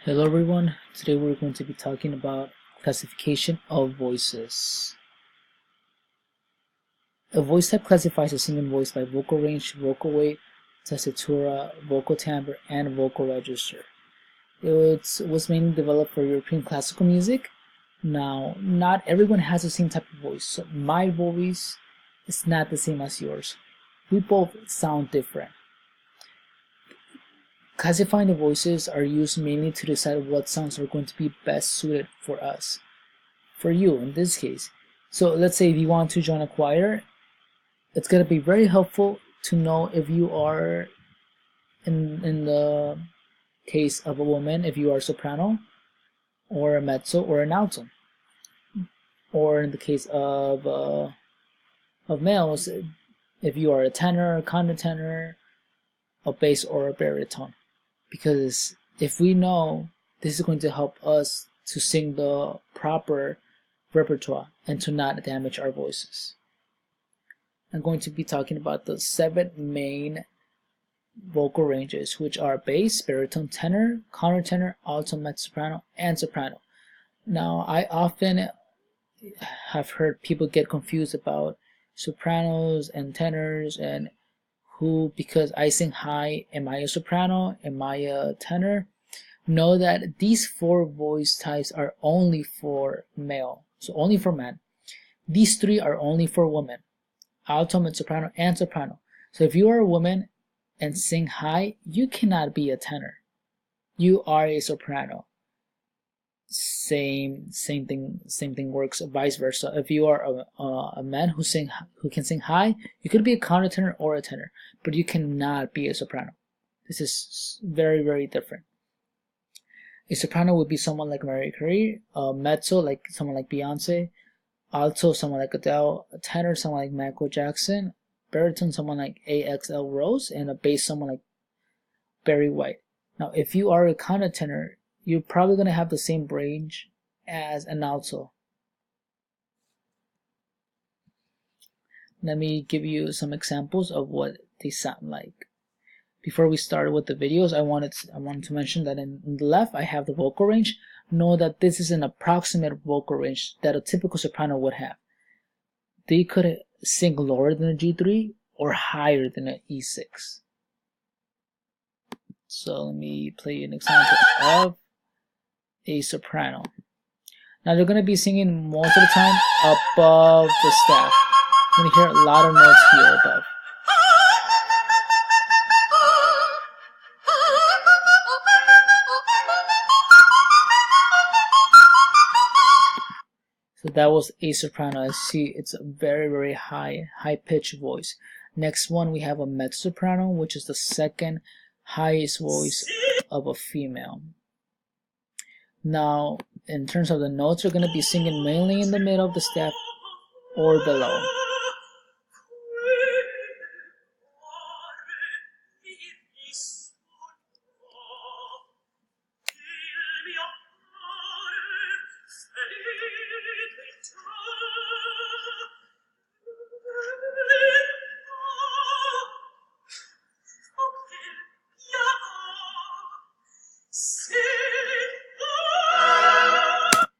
Hello everyone, today we're going to be talking about classification of voices. A voice type classifies a singing voice by vocal range, vocal weight, tessitura, vocal timbre, and vocal register. It was mainly developed for European classical music. Now, not everyone has the same type of voice, so my voice is not the same as yours. We both sound different. Classifying the voices are used mainly to decide what sounds are going to be best suited for us. For you in this case. So let's say if you want to join a choir, it's going to be very helpful to know if you are in the case of a woman, if you are a soprano or a mezzo or an alto, or in the case of males, if you are a tenor, a countertenor, a bass, or a baritone. Because if we know, this is going to help us to sing the proper repertoire and to not damage our voices. I'm going to be talking about the 7 main vocal ranges, which are bass, baritone, tenor, countertenor, alto, mezzo-soprano, and soprano. Now, I often have heard people get confused about sopranos and tenors and who, because I sing high, am I a soprano? Am I a tenor? Know that these 4 voice types are only for male, so only for men. These 3 are only for women: alto, mezzo-soprano, and soprano. So if you are a woman and sing high, you cannot be a tenor. You are a soprano. Same thing works vice versa. If you are a man who can sing high, you could be a countertenor or a tenor, but you cannot be a soprano. This is very different. A soprano would be someone like Mariah Carey, a mezzo like someone like Beyonce, alto someone like Adele, a tenor someone like Michael Jackson, baritone someone like Axl Rose, and a bass someone like Barry White. Now, if you are a countertenor, you're probably going to have the same range as an alto. Let me give you some examples of what they sound like. Before we start with the videos, I wanted to mention that in the left I have the vocal range. Know that this is an approximate vocal range that a typical soprano would have. They could sing lower than a G3 or higher than an E6. So let me play an example of a soprano. Now they're going to be singing most of the time above the staff. You're going to hear a lot of notes here above. So that was a soprano. As you see, it's a very high pitched voice. Next one, we have a mezzo soprano, which is the second highest voice of a female. Now, in terms of the notes, they're going to be singing mainly in the middle of the staff or below.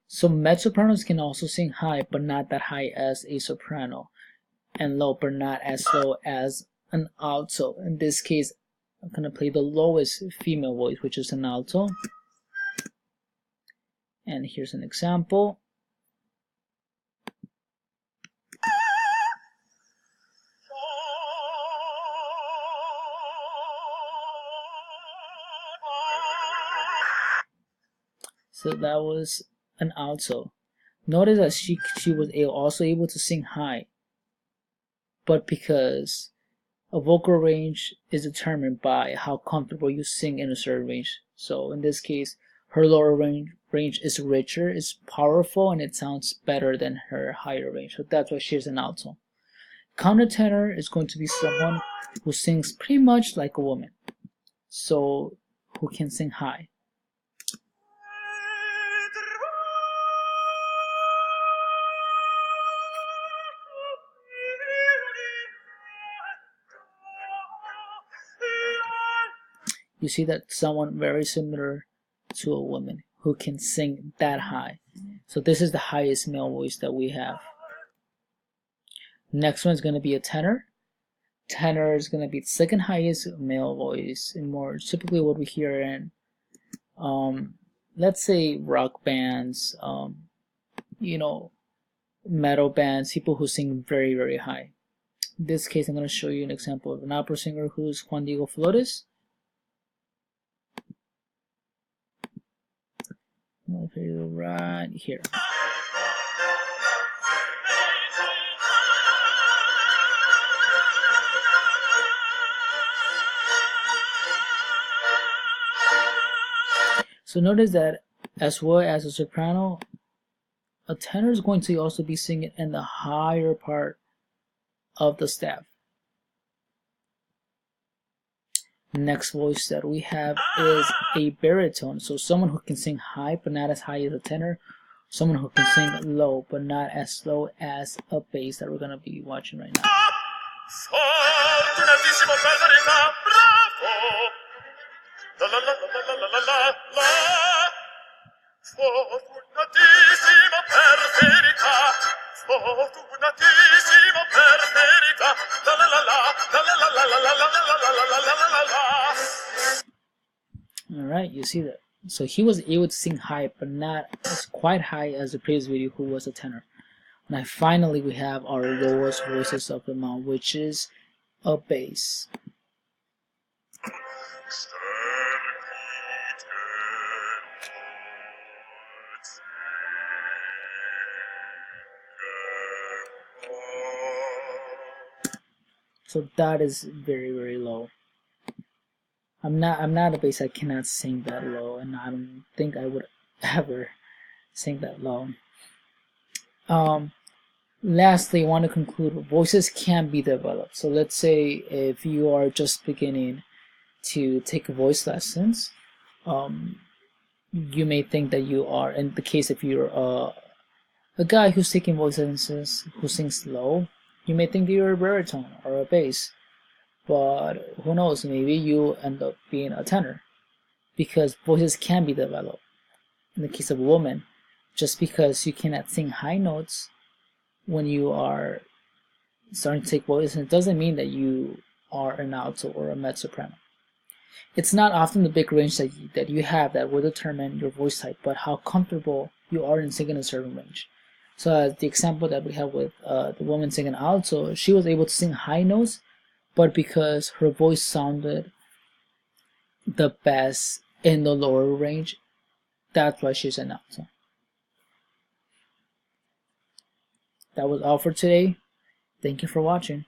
So mezzo-sopranos can also sing high, but not that high as a soprano, and low, but not as low as an alto. In this case, I'm going to play the lowest female voice, which is an alto. And here's an example. So that was an alto. Notice that she was also able to sing high, but because a vocal range is determined by how comfortable you sing in a certain range. So in this case, her lower range is richer, is powerful, and it sounds better than her higher range. So that's why she's an alto. Countertenor is going to be someone who sings pretty much like a woman, so who can sing high. You see that someone very similar to a woman who can sing that high. So this is the highest male voice that we have. Next one is going to be a tenor. Tenor is going to be the second highest male voice, and more typically what we hear in let's say rock bands, metal bands, people who sing very, very high. In this case, I'm going to show you an example of an opera singer who's Juan Diego Flores. Right here. So notice that as well as a soprano, a tenor is going to also be singing in the higher part of the staff. Next voice that we have is a baritone. So someone who can sing high but not as high as a tenor. Someone who can sing low but not as low as a bass that we're going to be watching right now. Alright, you see that. So he was able to sing high, but not as quite high as the previous video who was a tenor. Now finally we have our lowest voices of them all, which is a bass. So that is very, very low. I'm not a bass. I cannot sing that low, and I don't think I would ever sing that low. Lastly, I want to conclude, voices can be developed. So let's say if you are just beginning to take voice lessons, you may think that you are, in the case if you're a guy who's taking voice lessons who sings low, you may think that you're a baritone or a bass. But who knows, maybe you end up being a tenor, because voices can be developed. In the case of a woman, just because you cannot sing high notes when you are starting to take voice, it doesn't mean that you are an alto or a mezzo-soprano. It's not often the big range that you have that will determine your voice type, but how comfortable you are in singing a certain range. So as the example that we have with the woman singing alto, she was able to sing high notes, but because her voice sounded the best in the lower range, that's why she's an alto. That was all for today. Thank you for watching.